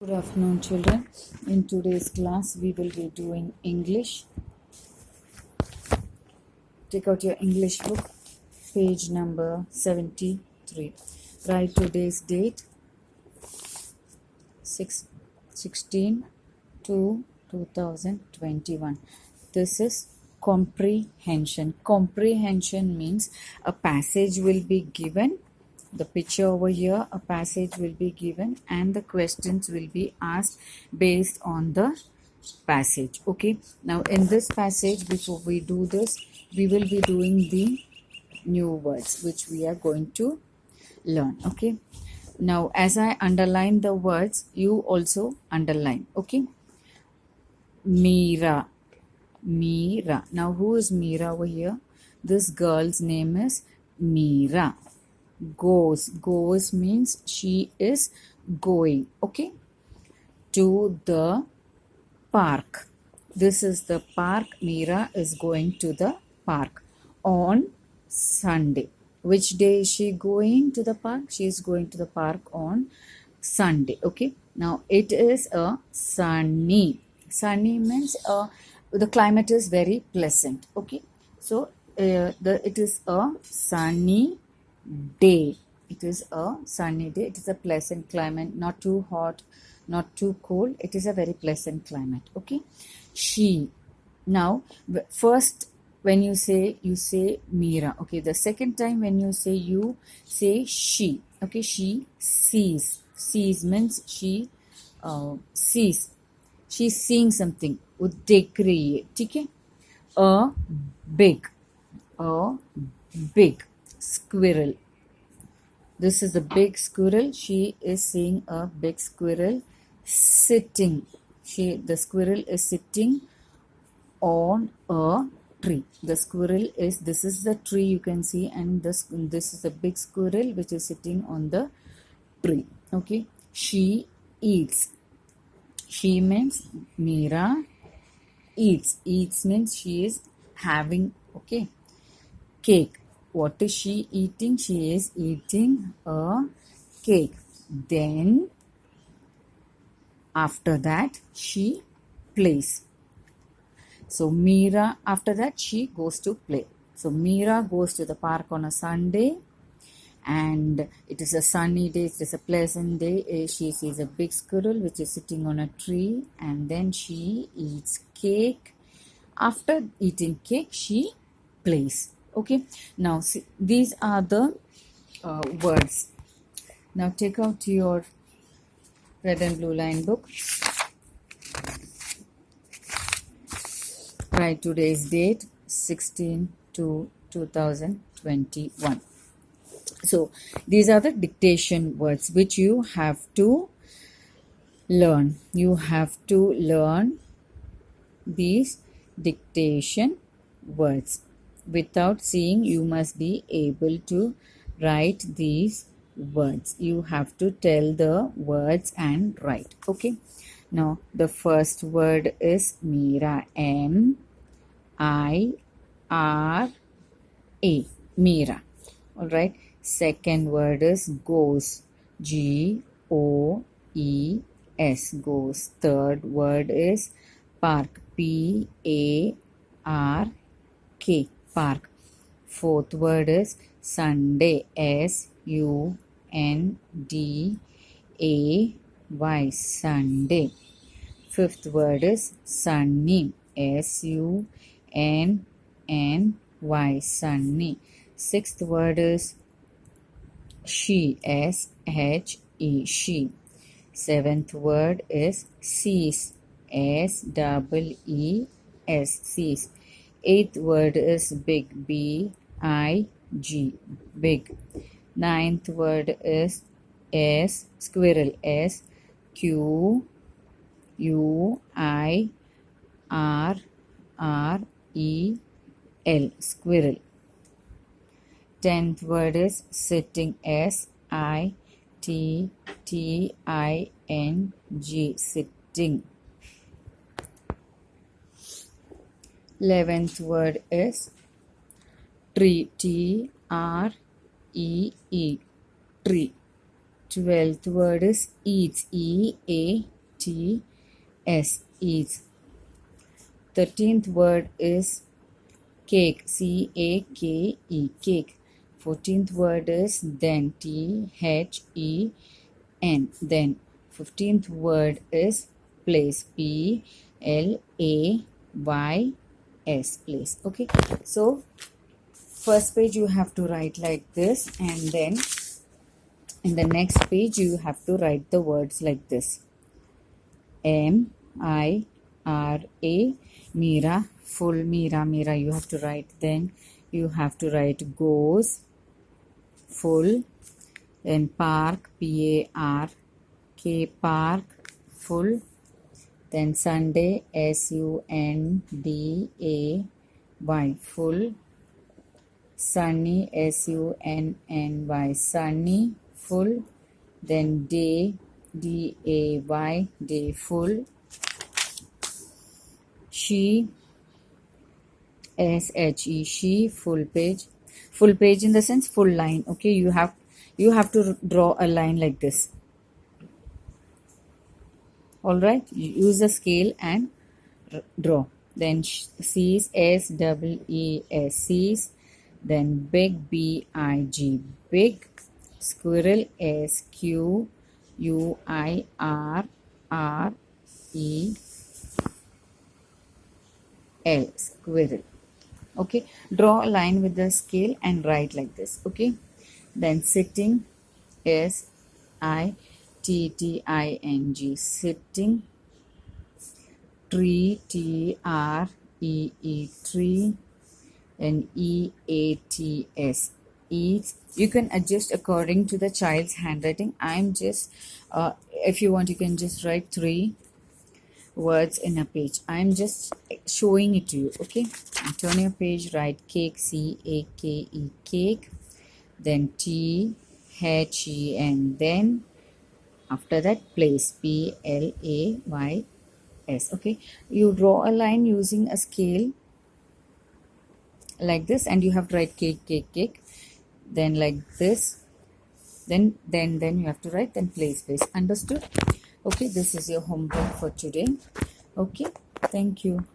Good afternoon, children. In today's class, we will be doing English. Take out your English book, page number 73. Write today's date, 16 to 2021. This is comprehension. Comprehension means a passage will be given. The picture over here, a passage will be given and the questions will be asked based on the passage. Okay, now in this passage, before we do this, we will be doing the new words which we are going to learn. Okay, now as I underline the words, you also underline. Okay, Meera. Meera. Now who is Meera over here? This girl's name is Meera. Goes. Goes means she is going. Okay, to the park. This is the park. Meera is going to the park on Sunday. Which day is she going to the park? She is going to the park on Sunday. Okay, now it is a sunny. Sunny means the climate is very pleasant. Okay, so it is a sunny day. It is a sunny day. It is a pleasant climate, not too hot, not too cold. It is a very pleasant climate. Okay, she. Now first when you say Meera. Okay, the second time when you say she. Okay, she sees. Sees means she sees. She's seeing something. वो देख रही है. ठीक है. A big squirrel. This is a big squirrel. She is seeing a big squirrel sitting. The squirrel is sitting on a tree. The squirrel is, this is the tree you can see, and this is a big squirrel which is sitting on the tree. Okay, she eats. She means Meera eats. Eats means she is having. Okay, cake. What is she eating? She is eating a cake. Then after that she plays. So Meera, after that she goes to play. So Meera goes to the park on a Sunday, and it is a sunny day. It is a pleasant day. She sees a big squirrel which is sitting on a tree, and then she eats cake. After eating cake, she plays. Okay, now see, these are the words. Now take out your red and blue line book. Write today's date, 16 to 2021. So these are the dictation words which you have to learn. You have to learn these dictation words. Without seeing, you must be able to write these words. You have to tell the words and write. Okay, now the first word is Meera. M-I-R-A. Meera. All right, second word is goes. G-O-E-S. Goes. Third word is park. P-A-R-K. Park. Fourth word is Sunday. S-U-N-D-A-Y. Sunday. Fifth word is sunny. S-U-N-N-Y. Sunny. Sixth word is she. S-H-E. She. Seventh word is sees. S-E-E-S. Sees. Eighth word is big. B-I-G. Big. Ninth word is squirrel. S-Q-U-I-R-R-E-L. Squirrel. Tenth word is sitting. S-I-T-T-I-N-G. Sitting. 11th word is tree. T-R-E-E. Tree. 12th word is eats. E-A-T-S. Eats. 13th word is cake. C-A-K-E. Cake. 14th word is then. T-H-E-N. Then. 15th word is place. P-L-A-Y-S. Place. Okay. So first page you have to write like this, and then in the next page you have to write the words like this. M-I-R-A. Mira. Full Mira. Mira you have to write. Then you have to write goes. Full. Then park. P-A-R-K. Park. Full. Then Sunday. S-U-N-D-A-Y. Full. Sunny. S-U-N-N-Y. Sunny. Full. Then day. D-A-Y. Day. Full. She. S-H-E. She. Full page. Full page in the sense full line. Okay, you have to draw a line like this. All right, use a scale and draw. Then C's. S-E-E-S. C's. Then big. B-I-G. Big. Squirrel. S-Q-U-I-R-R-E-L. Squirrel. Okay, draw a line with the scale and write like this. Okay, then sitting. S-I-T-T-I-N-G. Sitting. Tree. T-R-E-E. Tree. And E-A-T-S. Eats. You can adjust according to the child's handwriting. I'm just if you want you can just write 3 words in a page. I'm just showing it to you. Okay, turn your page, write cake. C-A-K-E. Cake. Then T-H-E-N. Then after that place. P-L-A-Y-S. Okay, you draw a line using a scale like this, and you have to write cake. Then like this. Then you have to write then place. Understood? Okay, this is your homework for today. Okay, thank you.